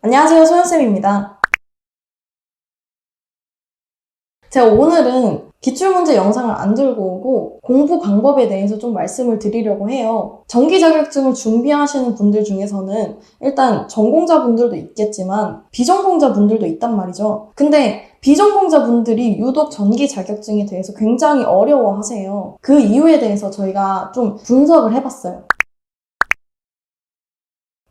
안녕하세요, 소연쌤입니다. 제가 오늘은 기출문제 영상을 안 들고 오고 공부 방법에 대해서 좀 말씀을 드리려고 해요. 정기 자격증을 준비하시는 분들 중에서는 일단 전공자분들도 있겠지만 비전공자분들도 있단 말이죠. 근데 비전공자분들이 유독 전기 자격증에 대해서 굉장히 어려워하세요. 그 이유에 대해서 저희가 좀 분석을 해봤어요.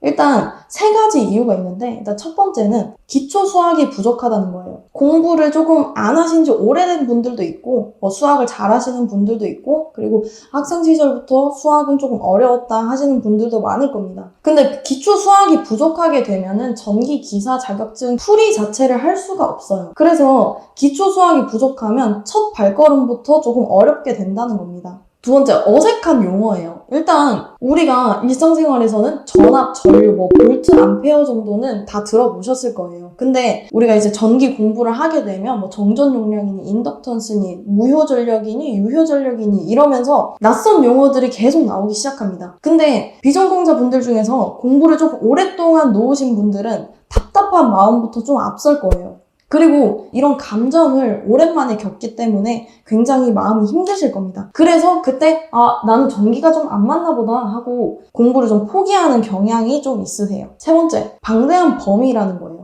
일단 세 가지 이유가 있는데, 일단 첫 번째는 기초 수학이 부족하다는 거예요. 공부를 조금 안 하신 지 오래된 분들도 있고, 수학을 잘 하시는 분들도 있고, 그리고 학생 시절부터 수학은 조금 어려웠다 하시는 분들도 많을 겁니다. 근데 기초 수학이 부족하게 되면은 전기 기사 자격증 풀이 자체를 할 수가 없어요. 그래서 기초 수학이 부족하면 첫 발걸음부터 조금 어렵게 된다는 겁니다. 두 번째, 어색한 용어예요. 일단 우리가 일상생활에서는 전압, 전류, 볼트, 암페어 정도는 다 들어보셨을 거예요. 근데 우리가 이제 전기 공부를 하게 되면 정전 용량이니 인덕턴스니 무효전력이니 유효전력이니 이러면서 낯선 용어들이 계속 나오기 시작합니다. 근데 비전공자분들 중에서 공부를 조금 오랫동안 놓으신 분들은 답답한 마음부터 좀 앞설 거예요. 그리고 이런 감정을 오랜만에 겪기 때문에 굉장히 마음이 힘드실 겁니다. 그래서 그때 나는 전기가 좀 안 맞나 보다 하고 공부를 좀 포기하는 경향이 좀 있으세요. 세 번째, 방대한 범위라는 거예요.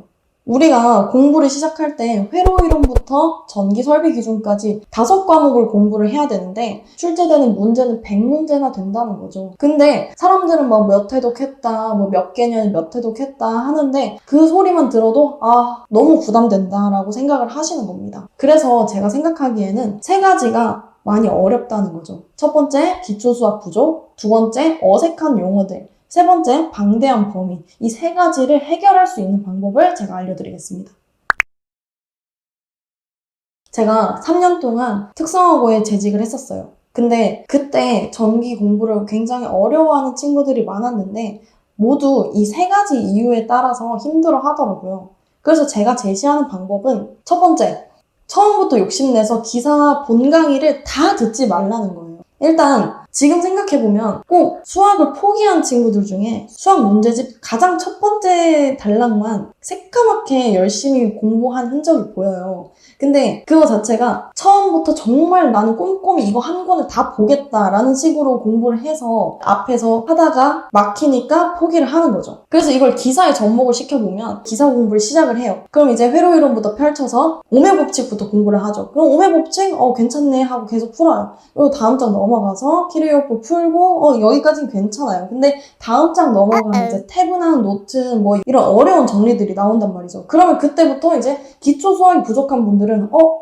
우리가 공부를 시작할 때 회로 이론부터 전기 설비 기준까지 5과목을 공부를 해야 되는데 출제되는 문제는 100문제나 된다는 거죠. 근데 사람들은 몇 회독했다, 몇 개년 몇 회독했다 하는데 그 소리만 들어도 너무 부담된다라고 생각을 하시는 겁니다. 그래서 제가 생각하기에는 세 가지가 많이 어렵다는 거죠. 첫 번째, 기초수학 부족. 두 번째, 어색한 용어들. 세 번째, 방대한 범위. 이 세 가지를 해결할 수 있는 방법을 제가 알려드리겠습니다. 제가 3년 동안 특성화고에 재직을 했었어요. 근데 그때 전기 공부를 굉장히 어려워하는 친구들이 많았는데 모두 이 세 가지 이유에 따라서 힘들어 하더라고요. 그래서 제가 제시하는 방법은 첫 번째, 처음부터 욕심내서 기사 본 강의를 다 듣지 말라는 거예요. 일단 지금 생각해보면 꼭 수학을 포기한 친구들 중에 수학 문제집 가장 첫 번째 단락만 새까맣게 열심히 공부한 흔적이 보여요. 근데 그거 자체가 처음부터 정말 나는 꼼꼼히 이거 한 권을 다 보겠다라는 식으로 공부를 해서 앞에서 하다가 막히니까 포기를 하는 거죠. 그래서 이걸 기사에 접목을 시켜보면 기사 공부를 시작을 해요. 그럼 이제 회로 이론부터 펼쳐서 오매 법칙부터 공부를 하죠. 그럼 오매 법칙 괜찮네 하고 계속 풀어요. 그리고 다음 장 넘어가서 키르요프 풀고 여기까지는 괜찮아요. 근데 다음 장 넘어가면 이제 태분한 노트 이런 어려운 정리들이 나온단 말이죠. 그러면 그때부터 이제 기초 수학이 부족한 분들은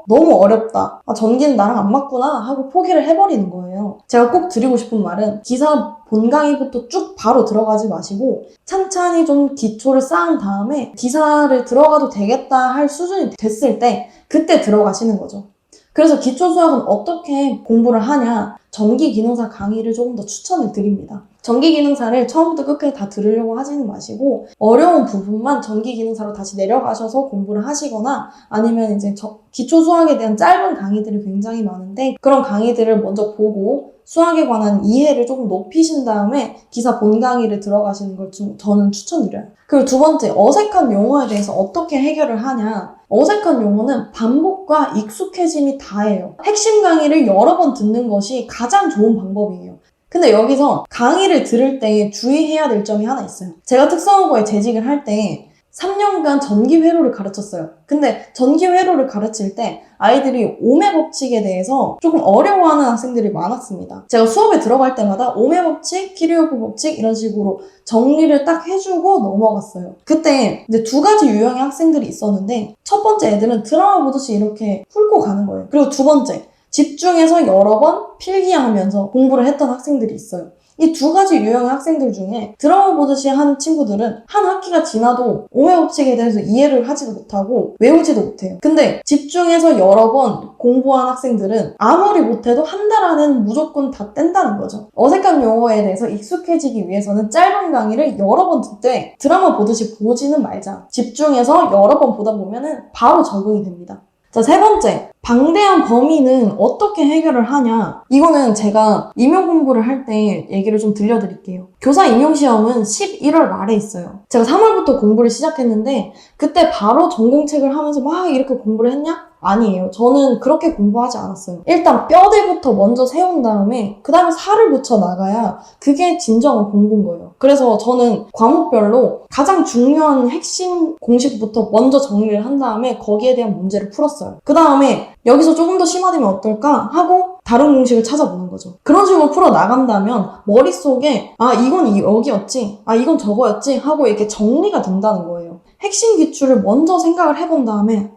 너무 어렵다. 전기는 나랑 안 맞구나 하고 포기를 해버리는 거예요. 제가 꼭 드리고 싶은 말은 기사 본 강의부터 쭉 바로 들어가지 마시고 찬찬히 좀 기초를 쌓은 다음에 기사를 들어가도 되겠다 할 수준이 됐을 때 그때 들어가시는 거죠. 그래서 기초 수학은 어떻게 공부를 하냐? 전기기능사 강의를 조금 더 추천을 드립니다. 전기기능사를 처음부터 끝까지 다 들으려고 하지는 마시고 어려운 부분만 전기기능사로 다시 내려가셔서 공부를 하시거나 아니면 이제 기초 수학에 대한 짧은 강의들이 굉장히 많은데 그런 강의들을 먼저 보고 수학에 관한 이해를 조금 높이신 다음에 기사 본 강의를 들어가시는 걸 저는 추천드려요. 그리고 두 번째, 어색한 용어에 대해서 어떻게 해결을 하냐? 어색한 용어는 반복과 익숙해짐이 다예요. 핵심 강의를 여러 번 듣는 것이 가장 좋은 방법이에요. 근데 여기서 강의를 들을 때 주의해야 될 점이 하나 있어요. 제가 특성화고에 재직을 할 때 3년간 전기회로를 가르쳤어요. 근데 전기회로를 가르칠 때 아이들이 오매 법칙에 대해서 조금 어려워하는 학생들이 많았습니다. 제가 수업에 들어갈 때마다 오매 법칙, 키르요프 법칙 이런 식으로 정리를 딱 해주고 넘어갔어요. 그때 이제 두 가지 유형의 학생들이 있었는데 첫 번째 애들은 드라마 보듯이 이렇게 훑고 가는 거예요. 그리고 두 번째, 집중해서 여러 번 필기하면서 공부를 했던 학생들이 있어요. 이 두 가지 유형의 학생들 중에 드라마 보듯이 하는 친구들은 한 학기가 지나도 오매 법칙에 대해서 이해를 하지도 못하고 외우지도 못해요. 근데 집중해서 여러 번 공부한 학생들은 아무리 못해도 한 달 안에는 무조건 다 뗀다는 거죠. 어색한 용어에 대해서 익숙해지기 위해서는 짧은 강의를 여러 번 듣되 드라마 보듯이 보지는 말자. 집중해서 여러 번 보다 보면은 바로 적응이 됩니다. 자, 세 번째. 방대한 범위는 어떻게 해결을 하냐? 이거는 제가 임용 공부를 할 때 얘기를 좀 들려드릴게요. 교사 임용시험은 11월 말에 있어요. 제가 3월부터 공부를 시작했는데 그때 바로 전공책을 하면서 막 이렇게 공부를 했냐? 아니에요. 저는 그렇게 공부하지 않았어요. 일단 뼈대부터 먼저 세운 다음에 그 다음에 살을 붙여 나가야 그게 진정한 공부인 거예요. 그래서 저는 과목별로 가장 중요한 핵심 공식부터 먼저 정리를 한 다음에 거기에 대한 문제를 풀었어요. 그 다음에 여기서 조금 더 심화되면 어떨까 하고 다른 공식을 찾아보는 거죠. 그런 식으로 풀어 나간다면 머릿속에 아 이건 여기였지, 아 이건 저거였지 하고 이렇게 정리가 된다는 거예요. 핵심 기출을 먼저 생각을 해본 다음에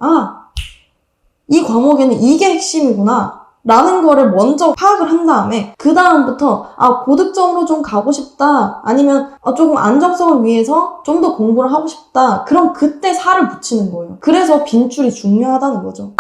이 과목에는 이게 핵심이구나 라는 거를 먼저 파악을 한 다음에 그 다음부터 고득점으로 좀 가고 싶다, 아니면 조금 안정성을 위해서 좀 더 공부를 하고 싶다, 그럼 그때 살을 붙이는 거예요. 그래서 빈출이 중요하다는 거죠.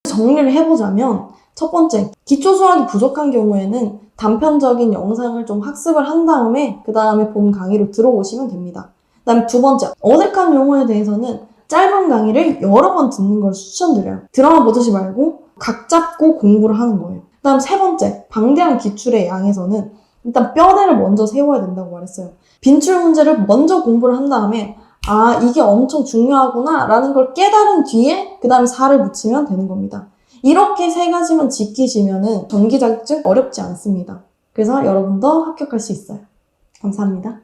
정리를 해보자면 첫 번째, 기초 수학이 부족한 경우에는 단편적인 영상을 좀 학습을 한 다음에 그 다음에 본 강의로 들어오시면 됩니다. 그 다음에 두 번째, 어색한 용어에 대해서는 짧은 강의를 여러 번 듣는 걸 추천드려요. 드라마 보듯이 말고 각 잡고 공부를 하는 거예요. 그 다음 세 번째, 방대한 기출의 양에서는 일단 뼈대를 먼저 세워야 된다고 말했어요. 빈출 문제를 먼저 공부를 한 다음에 이게 엄청 중요하구나 라는 걸 깨달은 뒤에 그 다음에 살을 붙이면 되는 겁니다. 이렇게 세 가지만 지키시면은 전기 자격증 어렵지 않습니다. 그래서 여러분도 합격할 수 있어요. 감사합니다.